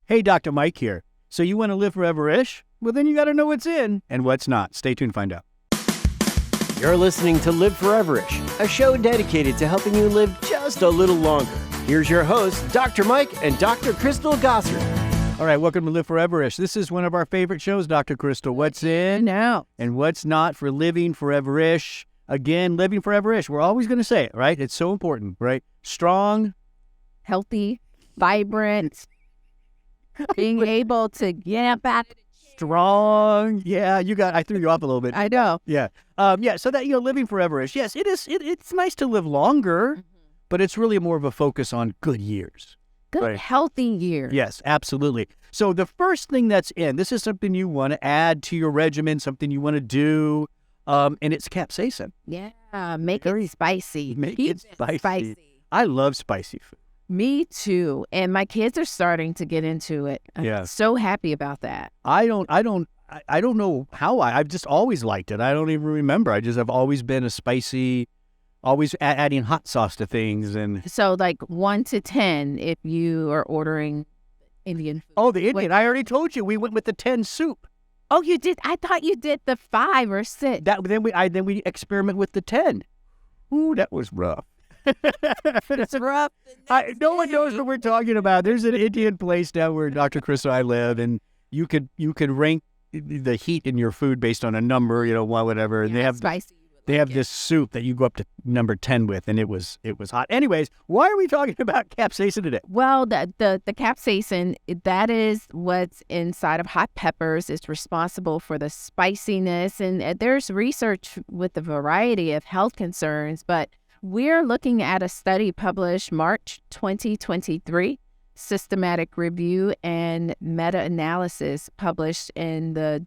Hey, Dr. Mike here. So you want to live forever-ish? Well, then you got to know what's in and what's not. Stay tuned to find out. You're listening to Live Foreverish, a show dedicated to helping you live just a little longer. Here's your hosts, Dr. Mike and Dr. Crystal Gossard. All right, welcome to Live Forever-ish. This is one of our favorite shows, Dr. Crystal. What's in now and what's not for living forever-ish. Again, living forever-ish. We're always going to say it, right? It's so important, right? Strong, healthy, vibrant, being able to get up at it. Strong. Yeah, I threw you off a little bit. I know. Yeah. So that, living forever-ish. Yes, it is. It's nice to live longer, but it's really more of a focus on good years. Good, right? Healthy years. Yes, absolutely. So the first thing that's in, this is something you want to add to your regimen, something you want to do, and it's capsaicin. Yeah, make it spicy. Make it spicy. I love spicy food. Me too. And my kids are starting to get into it. I'm so happy about that. I don't know how I've just always liked it. I don't even remember. I've always been a spicy, always adding hot sauce to things. And so like 1 to 10 if you are ordering Indian food. Oh, the Indian. I already told you we went with the 10 soup. Oh, you did? I thought you did the 5 or 6. Then we experiment with the 10. Ooh, that was rough. It's rough. No one knows what we're talking about. There's an Indian place down where Dr. Chris and I live, and you could rank the heat in your food based on a number, whatever. And they have this soup that you go up to number 10 with, and it was hot. Anyways, why are we talking about capsaicin today? Well, the capsaicin, that is what's inside of hot peppers. It's responsible for the spiciness, and there's research with a variety of health concerns, but we're looking at a study published March 2023, systematic review and meta-analysis published in the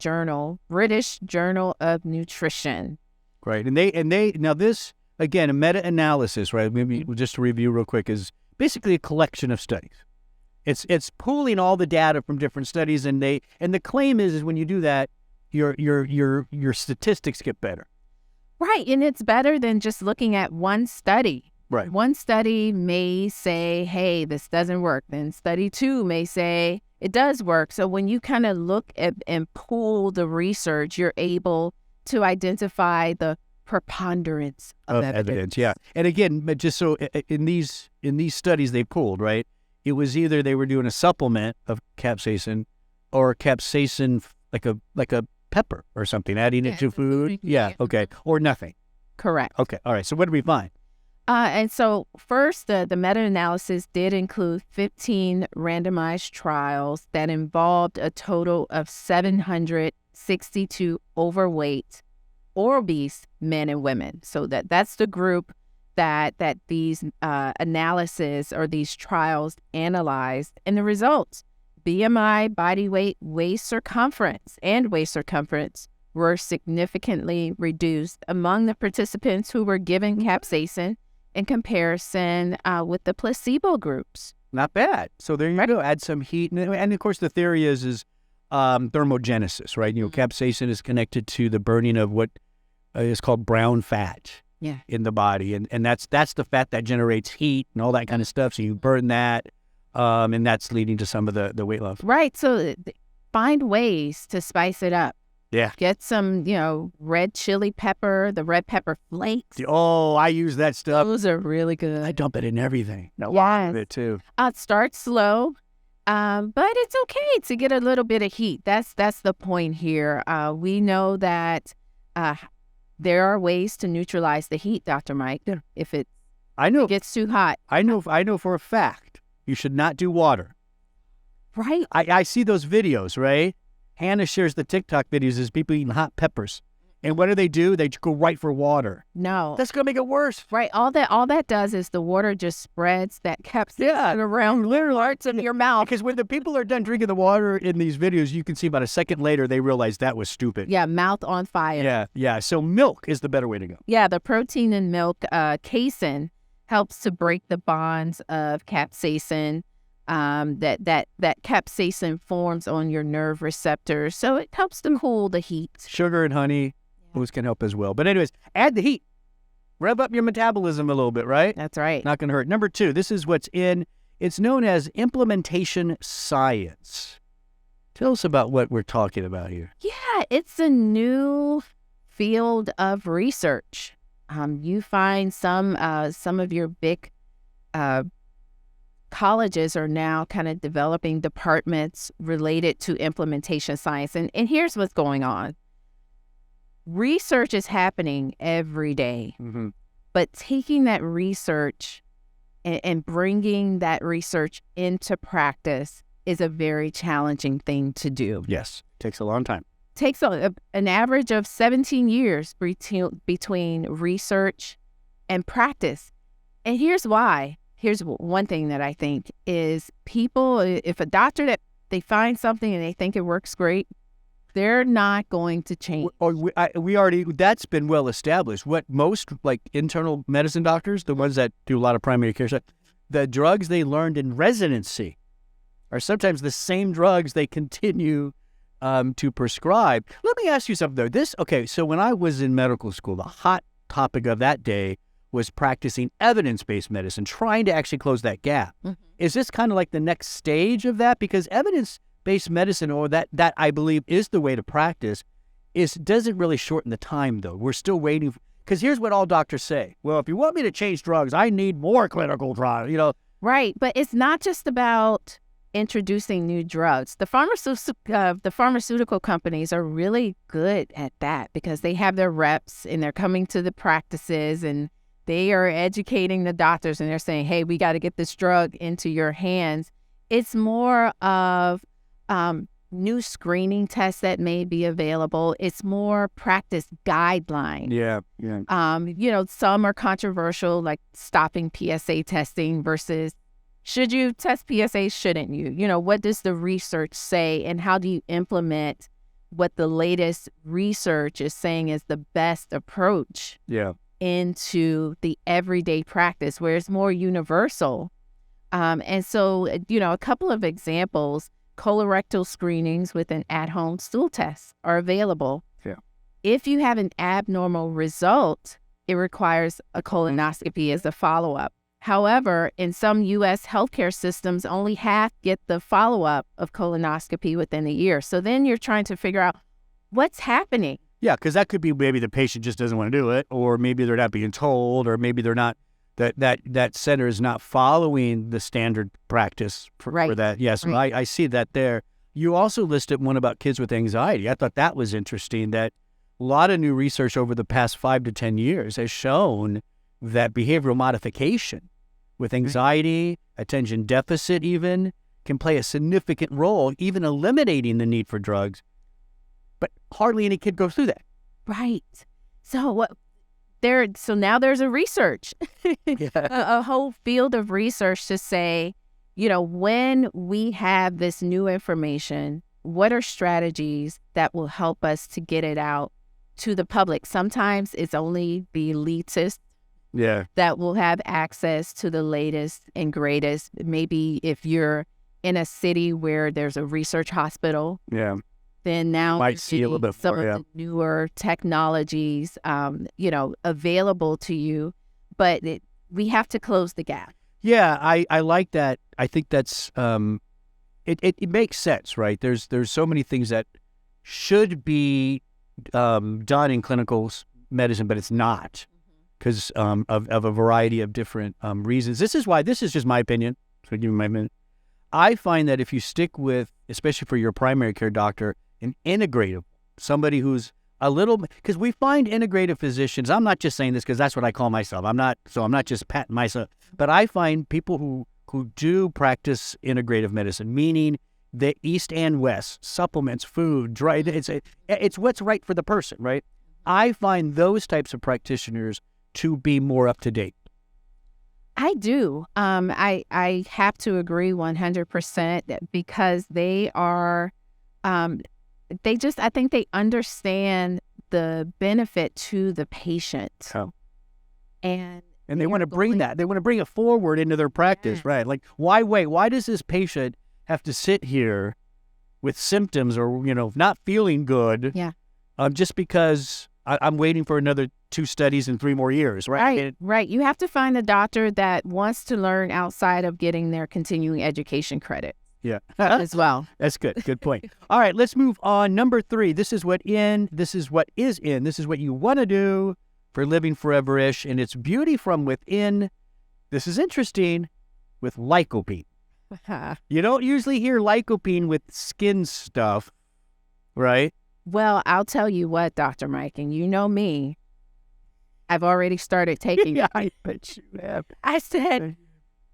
British Journal of Nutrition. Right, and they now this again, a meta-analysis, right? Maybe just to review real quick, is basically a collection of studies. It's pooling all the data from different studies, and the claim is when you do that, your statistics get better. Right, and it's better than just looking at one study. Right. One study may say, hey, this doesn't work. Then study 2 may say it does work. So when you kind of look at and pool the research, you're able to identify the preponderance of evidence. Yeah. And again, but just so in these studies they pooled, right? It was either they were doing a supplement of capsaicin or capsaicin like a pepper or something, adding it to food. Yeah. Okay. Or nothing. Correct. Okay. All right. So what did we find? And so first, the meta-analysis did include 15 randomized trials that involved a total of 762 overweight or obese men and women. So that's the group that these analysis or these trials analyzed. And the results: BMI, body weight, waist circumference were significantly reduced among the participants who were given capsaicin in comparison with the placebo groups. Not bad. So there you go. Add some heat. And of course, the theory is thermogenesis, right? Capsaicin is connected to the burning of what is called brown fat in the body. And that's the fat that generates heat and all that kind of stuff. So you burn that. And that's leading to some of the weight loss. Right. So find ways to spice it up. Yeah. Get some, red chili pepper, the red pepper flakes. Oh, I use that stuff. Those are really good. I dump it in everything. No, yes. It too. Start slow, but it's okay to get a little bit of heat. That's the point here. We know that there are ways to neutralize the heat, Dr. Mike. Yeah. If it I gets too hot. I know for a fact you should not do water. Right. I see those videos, right? Hannah shares the TikTok videos as people eating hot peppers. And what do? They go right for water. No. That's going to make it worse. Right. All that does is the water just spreads that capsaicin around little parts of your mouth. Because when the people are done drinking the water in these videos, you can see about a second later, they realize that was stupid. Yeah, mouth on fire. Yeah. So milk is the better way to go. Yeah, the protein in milk, casein, helps to break the bonds of capsaicin. That capsaicin forms on your nerve receptors, so it helps to cool the heat. Sugar and honey, those can help as well. But anyways, add the heat. Rev up your metabolism a little bit, right? That's right. Not going to hurt. Number 2, this is what's in. It's known as implementation science. Tell us about what we're talking about here. Yeah, it's a new field of research. You find some of your big colleges are now kind of developing departments related to implementation science. And here's what's going on. Research is happening every day, but taking that research and bringing that research into practice is a very challenging thing to do. Yes, takes a long time. Takes an average of 17 years between research and practice. And here's why. Here's one thing that I think is people, if a doctor that they find something and they think it works great, they're not going to change. We already, that's been well established. What most like internal medicine doctors, the ones that do a lot of primary care stuff, the drugs they learned in residency are sometimes the same drugs they continue to prescribe. Let me ask you something though. So when I was in medical school, the hot topic of that day was practicing evidence-based medicine, trying to actually close that gap. Is this kind of like the next stage of that? Because evidence-based medicine, or that I believe is the way to practice, doesn't really shorten the time though. We're still waiting, because here's what all doctors say. Well, if you want me to change drugs, I need more clinical trials, Right, but it's not just about introducing new drugs. The pharmaceutical companies are really good at that because they have their reps and they're coming to the practices and they are educating the doctors and they're saying, hey, we got to get this drug into your hands. It's more of new screening tests that may be available. It's more practice guidelines. Yeah. Some are controversial, like stopping PSA testing versus should you test PSA, shouldn't you? What does the research say and how do you implement what the latest research is saying is the best approach into the everyday practice where it's more universal? And so, a couple of examples, colorectal screenings with an at-home stool test are available. Yeah. If you have an abnormal result, it requires a colonoscopy as a follow-up. However, in some U.S. healthcare systems, only half get the follow-up of colonoscopy within a year. So then you're trying to figure out what's happening. Yeah, because that could be maybe the patient just doesn't want to do it, or maybe they're not being told, or maybe they're not, that center is not following the standard practice for that. Yes, right. I see that there. You also listed one about kids with anxiety. I thought that was interesting, that a lot of new research over the past 5 to 10 years has shown that behavioral modification with anxiety, attention deficit even, can play a significant role, even eliminating the need for drugs. But hardly any kid goes through that. Right. So now there's a research, a whole field of research to say, when we have this new information, what are strategies that will help us to get it out to the public? Sometimes it's only the elitist that will have access to the latest and greatest. Maybe if you're in a city where there's a research hospital, then now might see a little bit some more, of the newer technologies, available to you. But we have to close the gap. Yeah, I like that. I think that's it makes sense, right? There's so many things that should be done in clinical medicine, but it's not, because of a variety of different reasons. This is just my opinion. So give me my minute. I find that if you stick with, especially for your primary care doctor, an integrative, somebody who's a little, because we find integrative physicians, I'm not just saying this because that's what I call myself. I'm not just patting myself, but I find people who do practice integrative medicine, meaning the East and West, supplements, food, dry, it's what's right for the person, right? I find those types of practitioners to be more up to date. I do. I have to agree 100% because they are, I think they understand the benefit to the patient. Oh. And they want to bring that. They want to bring it forward into their practice, right? Like, why wait? Why does this patient have to sit here with symptoms or, not feeling good? Yeah. Just because I'm waiting for another 2 studies in 3 more years, right? Right. You have to find a doctor that wants to learn outside of getting their continuing education credit. Yeah. As well. That's good. Good point. All right, let's move on. Number 3. This is what is in. This is what you want to do for living forever-ish, and it's beauty from within. This is interesting with lycopene. You don't usually hear lycopene with skin stuff, right? Well, I'll tell you what, Dr. Mike, and you know me. I've already started taking Yeah, I bet you have. I said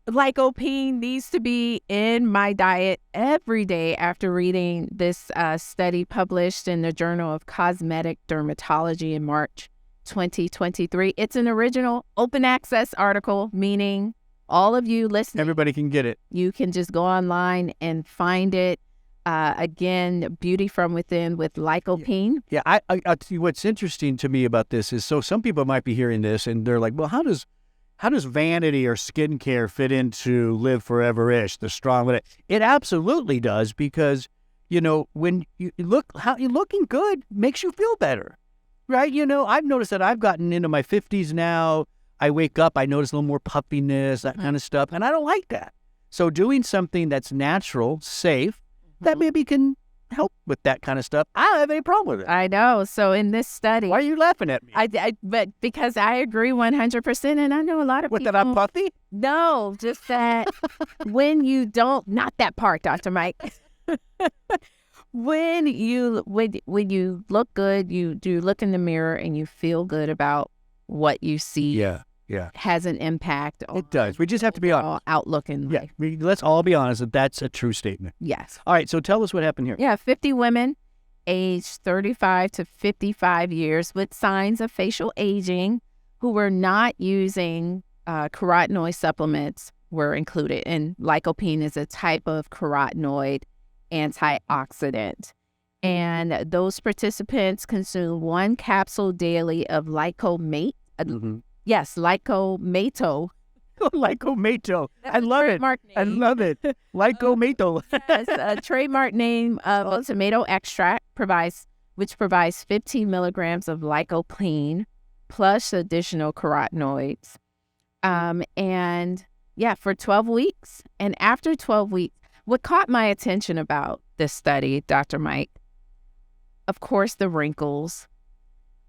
lycopene needs to be in my diet every day after reading this study published in the Journal of Cosmetic Dermatology in March 2023. It's an original open access article, meaning all of you listening, everybody can get it. You can just go online and find it. Again, beauty from within with lycopene. Yeah, I'll tell you what's interesting to me about this is, so some people might be hearing this and they're like, well, how does vanity or skincare fit into Live Forever-ish, the strong? It absolutely does, because, when you're looking good makes you feel better, right? I've noticed that I've gotten into my 50s now. I wake up, I notice a little more puffiness, that kind of stuff, and I don't like that. So doing something that's natural, safe, that maybe can help with that kind of stuff, I don't have any problem with it. I know. So in this study... Why are you laughing at me? But because I agree 100%, and I know a lot of people... That I'm puffy? No, just that when you don't... Not that part, Dr. Mike. When you look good, you look in the mirror and you feel good about what you see. Yeah. Has an impact on... It does. We just have to be honest. Outlook in life. Let's all be honest that's a true statement. Yes. All right, so tell us what happened here. Yeah, 50 women aged 35 to 55 years with signs of facial aging who were not using carotenoid supplements were included. And lycopene is a type of carotenoid antioxidant. And those participants consumed 1 capsule daily of lycomate. Yes, lycomato. Lycomato. I love it. I love it. Lycomato. Yes, a trademark name of a tomato extract which provides 15 milligrams of lycopene plus additional carotenoids. For 12 weeks. And after 12 weeks, what caught my attention about this study, Dr. Mike, of course, the wrinkles,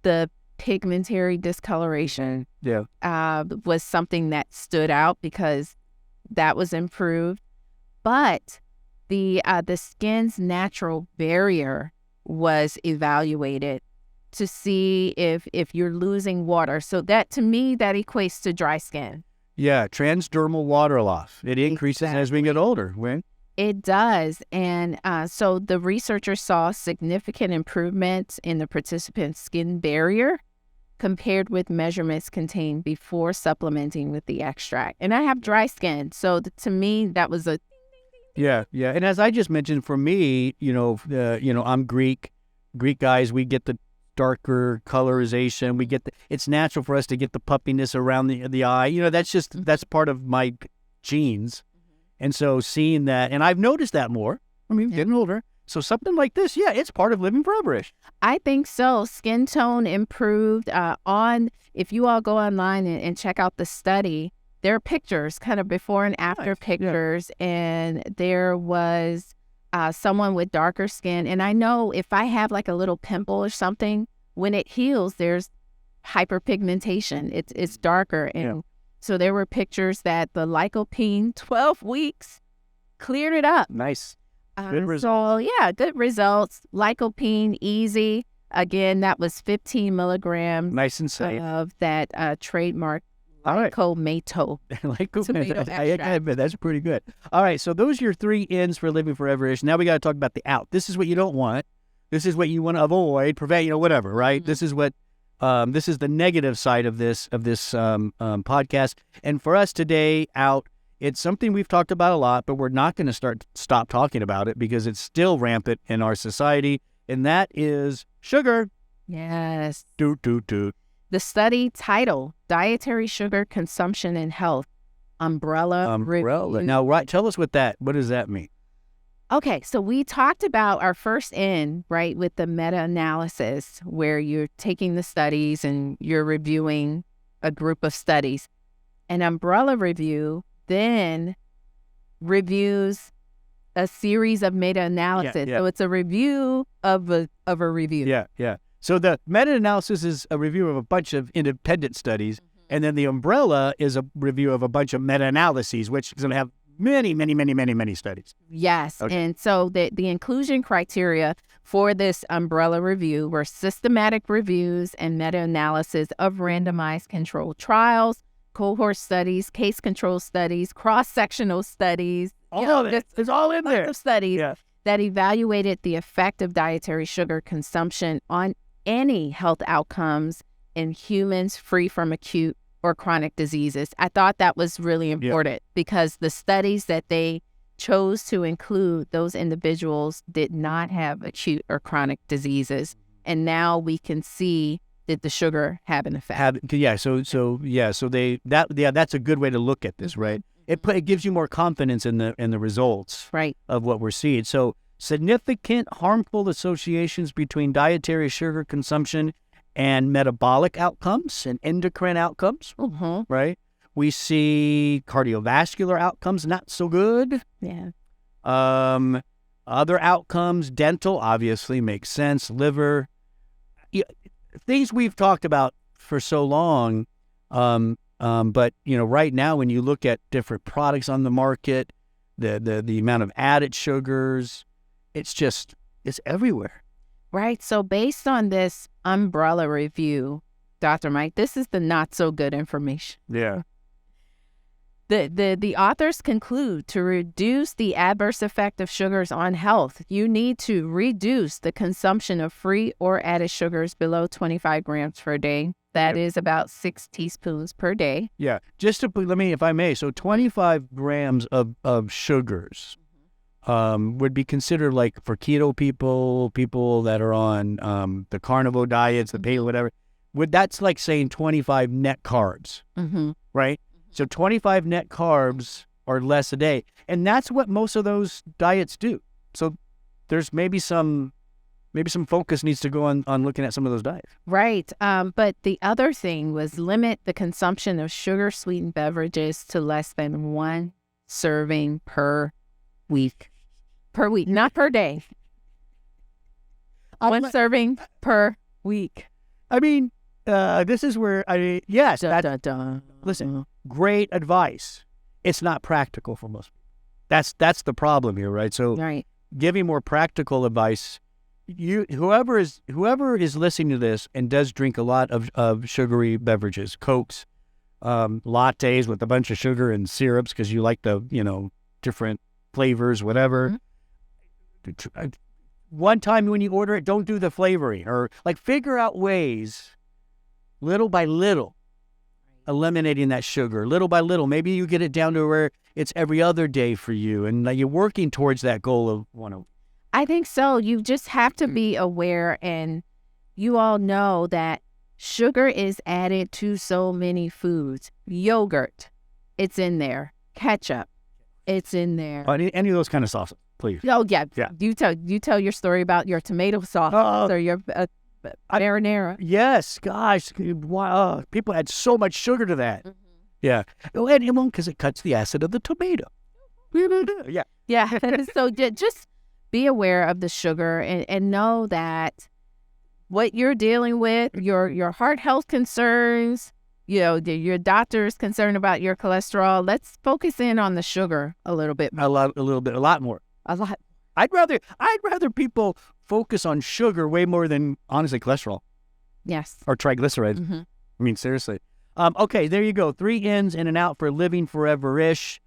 the pigmentary discoloration was something that stood out because that was improved. But the skin's natural barrier was evaluated to see if you're losing water. So that, to me, that equates to dry skin. Yeah, transdermal water loss. It increases as we get older. When? It does. And so the researchers saw significant improvements in the participants' skin barrier compared with measurements contained before supplementing with the extract. And I have dry skin, so to me, that was a... Yeah. And as I just mentioned, for me, I'm Greek. Greek guys, we get the darker colorization. It's natural for us to get the puffiness around the eye. That's part of my genes. And so seeing that, and I've noticed that more. Getting older. So something like this, it's part of living forever-ish. I think so. Skin tone improved if you all go online and check out the study, there are pictures, kind of before and after pictures, and there was someone with darker skin. And I know if I have like a little pimple or something, when it heals, there's hyperpigmentation. It's darker. And so there were pictures that the lycopene, 12 weeks, cleared it up. Nice. Good results. So, good results. Lycopene, easy. Again, that was 15 milligrams. Nice and safe. Of that trademark lycomato. Lycomato. That's pretty good. All right, so those are your 3 ins for living forever-ish. Now we got to talk about the out. This is what you don't want. This is what you want to avoid, prevent, whatever, right? This is what, this is the negative side of this podcast. And for us today, out, it's something we've talked about a lot, but we're not going to stop talking about it because it's still rampant in our society, and that is sugar. Yes. Doot, doot, doot. The study title, Dietary Sugar Consumption and Health, Umbrella Review. Now, tell us what does that mean? Okay, so we talked about our first N, right, with the meta-analysis, where you're taking the studies and you're reviewing a group of studies. An umbrella review then reviews a series of meta-analysis. So it's a review of a review. Yeah. So the meta-analysis is a review of a bunch of independent studies, and then the umbrella is a review of a bunch of meta-analyses, which is going to have many studies. Yes. Okay. And so the inclusion criteria for this umbrella review were systematic reviews and meta-analysis of randomized controlled trials, cohort studies, case control studies, cross-sectional studies. All of it. It's all in there. Of studies that evaluated the effect of dietary sugar consumption on any health outcomes in humans free from acute or chronic diseases. I thought that was really important because the studies that they chose to include, those individuals did not have acute or chronic diseases. And now we can see that the sugar have an effect. That's a good way to look at this, right? It gives you more confidence in the results of what we're seeing. So significant harmful associations between dietary sugar consumption and metabolic outcomes and endocrine outcomes, right? We see cardiovascular outcomes, not so good. Yeah. Other outcomes, dental, obviously makes sense, liver, things we've talked about for so long. But, right now when you look at different products on the market, the amount of added sugars, it's everywhere. Right. So based on this umbrella review, Dr. Mike, this is the not so good information. Yeah. The authors conclude to reduce the adverse effect of sugars on health, you need to reduce the consumption of free or added sugars below 25 grams per day. That is about 6 teaspoons per day. Yeah. Just to let me, if I may, so 25 grams of sugars would be considered like for keto people that are on the carnivore diets, the paleo, whatever. That's like saying 25 net carbs, right? So 25 net carbs or less a day. And that's what most of those diets do. So there's maybe some focus needs to go on looking at some of those diets. Right. But the other thing was limit the consumption of sugar-sweetened beverages to less than 1 serving per week. Per week, not per day. 1 serving per week. I mean, this is where, yes. Listen, great advice. It's not practical for most people. That's the problem here, right? So giving more practical advice, whoever is listening to this and does drink a lot of sugary beverages, Cokes, lattes with a bunch of sugar and syrups because you like the, different flavors, whatever. One time when you order it, don't do the flavoring, or figure out ways, little by little, eliminating that sugar, little by little. Maybe you get it down to where it's every other day for you, and you're working towards that goal of 1. I think so. You just have to be aware, and you all know that sugar is added to so many foods. Yogurt, it's in there. Ketchup, it's in there. Any of those kind of sauces, please. Oh yeah. You tell your story about your tomato sauce or your marinara. Yes, gosh, wow, people add so much sugar to that. Yeah, because it cuts the acid of the tomato. Yeah. So just be aware of the sugar and know that what you're dealing with, your heart health concerns, your doctor's concerned about your cholesterol. Let's focus in on the sugar a little bit more. A lot more. A lot. I'd rather people focus on sugar way more than, honestly, cholesterol. Yes. Or triglycerides. I mean, seriously. Okay, there you go. 3 ins in and out for living forever-ish.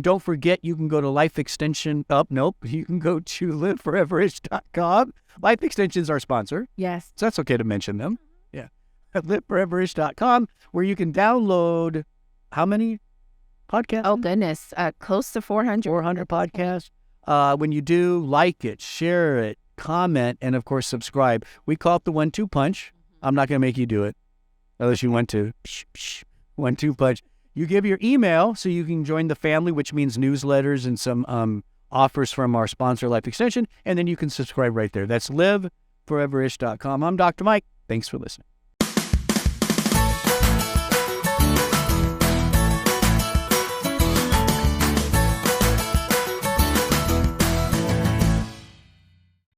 Don't forget, you can go to Life Extension. You can go to liveforeverish.com. Life Extension's our sponsor. Yes. So that's okay to mention them. Yeah. At liveforeverish.com, where you can download how many podcasts? Oh, goodness. Close to 400. 400 podcasts. When you do, like it, share it, comment, and of course, subscribe. We call it the 1-2 punch. I'm not going to make you do it unless you want to. 1-2 punch. You give your email so you can join the family, which means newsletters and some offers from our sponsor, Life Extension, and then you can subscribe right there. That's liveforeverish.com. I'm Dr. Mike. Thanks for listening.